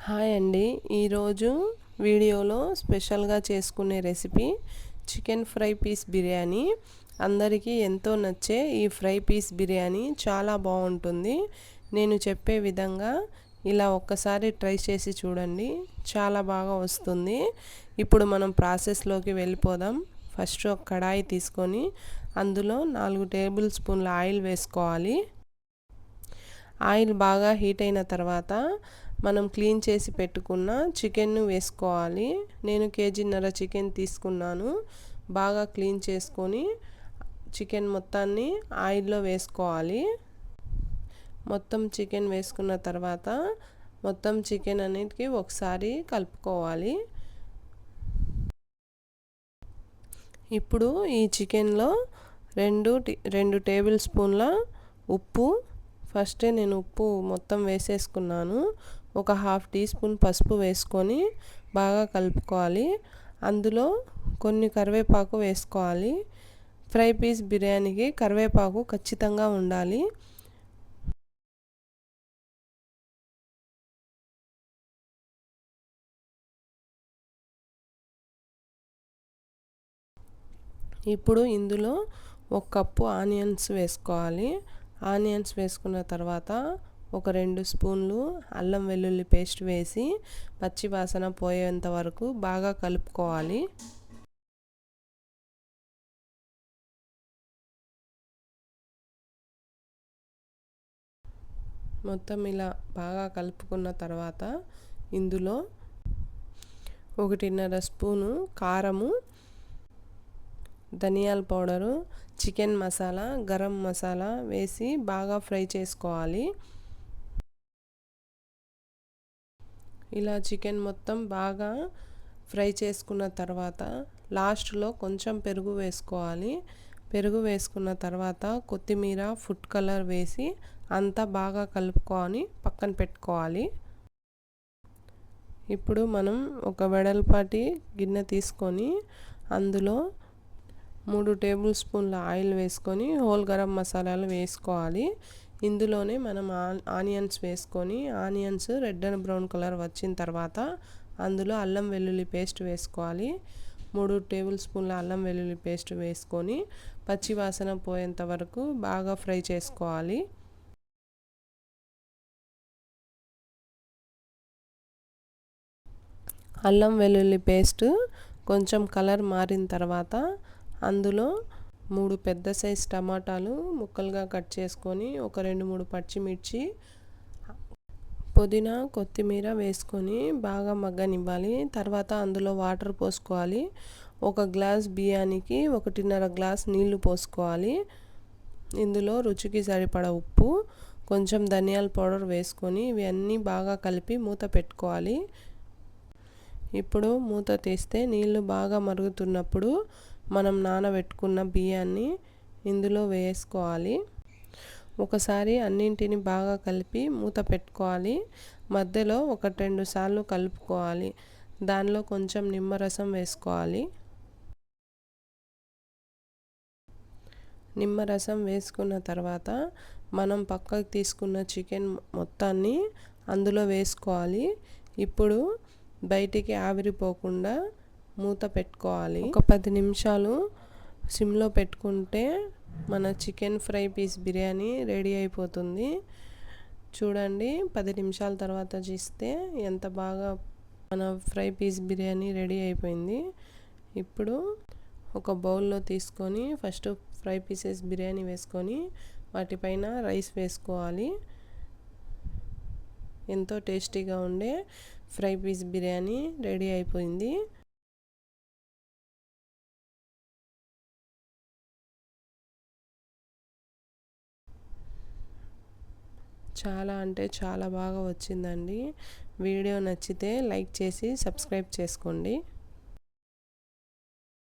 Hi అండి. ఈరోజు వీడియోలో స్పెషల్గా చేసుకునే recipe chicken fry piece biryani. అందరికీ ఎంతో నచ్చే ఈ ఫ్రై పీస్ బిర్యానీ చాలా బాగుంటుంది. నేను చెప్పే విధంగా ఇలా ఒక్కసారి ట్రై చేసి చూడండి, చాలా బాగా వస్తుంది. ఇప్పుడు మనం ప్రాసెస్లోకి వెళ్ళిపోదాం. ఫస్ట్ ఒక కడాయి తీసుకొని అందులో 4 టేబుల్ స్పూన్ల ఆయిల్ వేసుకోవాలి. ఆయిల్ బాగా హీట్ అయిన తర్వాత మనం క్లీన్ చేసి పెట్టుకున్న చికెన్ను వేసుకోవాలి. నేను కేజీన్నర చికెన్ తీసుకున్నాను. బాగా క్లీన్ చేసుకొని చికెన్ మొత్తాన్ని ఆయిల్లో వేసుకోవాలి. మొత్తం చికెన్ వేసుకున్న తర్వాత మొత్తం చికెన్ అన్నిటికీ ఒకసారి కలుపుకోవాలి. ఇప్పుడు ఈ చికెన్లో రెండు టేబుల్ స్పూన్ల ఉప్పు, ఫస్టే నేను ఉప్పు మొత్తం వేసేసుకున్నాను. ఒక హాఫ్ టీ స్పూన్ పసుపు వేసుకొని బాగా కలుపుకోవాలి. అందులో కొన్ని కరివేపాకు వేసుకోవాలి. ఫ్రై పీస్ బిర్యానీకి కరివేపాకు ఖచ్చితంగా ఉండాలి. ఇప్పుడు ఇందులో 1 కప్పు ఆనియన్స్ వేసుకోవాలి. ఆనియన్స్ వేసుకున్న తర్వాత ఒక 2 స్పూన్లు అల్లం వెల్లుల్లి పేస్ట్ వేసి పచ్చి వాసన పోయేంత వరకు బాగా కలుపుకోవాలి. మొత్తం ఇలా బాగా కలుపుకున్న తర్వాత ఇందులో 1.5 స్పూను కారము, ధనియాల పౌడరు, చికెన్ మసాలా, గరం మసాలా వేసి బాగా ఫ్రై చేసుకోవాలి. ఇలా చికెన్ మొత్తం బాగా ఫ్రై చేసుకున్న తర్వాత లాస్ట్లో కొంచెం పెరుగు వేసుకోవాలి. పెరుగు వేసుకున్న తర్వాత కొత్తిమీర, ఫుడ్ కలర్ వేసి అంతా బాగా కలుపుకొని పక్కన పెట్టుకోవాలి. ఇప్పుడు మనం ఒక వెడల్పాటి గిన్నె తీసుకొని అందులో 3 టేబుల్ స్పూన్ల ఆయిల్ వేసుకొని హోల్ గరం మసాలాలు వేసుకోవాలి. ఇందులోనే మనం ఆనియన్స్ వేసుకొని onions red and brown colour వచ్చిన తర్వాత అందులో అల్లం వెల్లుల్లి పేస్ట్ వేసుకోవాలి. 3 టేబుల్ స్పూన్ల అల్లం వెల్లుల్లి పేస్ట్ వేసుకొని పచ్చి వాసన పోయేంత వరకు బాగా ఫ్రై చేసుకోవాలి. అల్లం వెల్లుల్లి పేస్ట్ కొంచెం కలర్ మారిన తర్వాత అందులో 3 పెద్ద సైజ్ టమాటాలు ముక్కలుగా కట్ చేసుకొని ఒక 2-3 పచ్చిమిర్చి, పుదీనా, కొత్తిమీర వేసుకొని బాగా మగ్గనివ్వాలి. తర్వాత అందులో వాటర్ పోసుకోవాలి. 1 గ్లాస్ బియ్యానికి 1.5 గ్లాస్ నీళ్లు పోసుకోవాలి. ఇందులో రుచికి సరిపడా ఉప్పు, కొంచెం ధనియాల పౌడర్ వేసుకొని ఇవన్నీ బాగా కలిపి మూత పెట్టుకోవాలి. ఇప్పుడు మూత తీస్తే నీళ్లు బాగా మరుగుతున్నప్పుడు మనం నానబెట్టుకున్న బియ్యాన్ని ఇందులో వేసుకోవాలి. ఒకసారి అన్నింటిని బాగా కలిపి మూత పెట్టుకోవాలి. మధ్యలో 1-2 సార్లు కలుపుకోవాలి. దానిలో కొంచెం నిమ్మరసం వేసుకోవాలి. నిమ్మరసం వేసుకున్న తర్వాత మనం పక్కకు తీసుకున్న చికెన్ మొత్తాన్ని అందులో వేసుకోవాలి. ఇప్పుడు బయటికి ఆవిరిపోకుండా మూత పెట్టుకోవాలి. ఒక 10 నిమిషాలు సిమ్లో పెట్టుకుంటే మన chicken fry piece biryani ready అయిపోతుంది. చూడండి, 10 నిమిషాల తర్వాత చూస్తే ఎంత బాగా మన ఫ్రై పీస్ బిర్యానీ రెడీ అయిపోయింది. ఇప్పుడు ఒక బౌల్లో తీసుకొని ఫస్ట్ ఫ్రై పీసెస్ బిర్యానీ వేసుకొని వాటిపైన రైస్ వేసుకోవాలి. ఎంతో టేస్టీగా ఉండే ఫ్రై పీస్ బిర్యానీ రెడీ అయిపోయింది. చాలా అంటే చాలా బాగా వచ్చిందండి. వీడియో నచ్చితే లైక్ చేసి సబ్స్క్రైబ్ చేసుకోండి.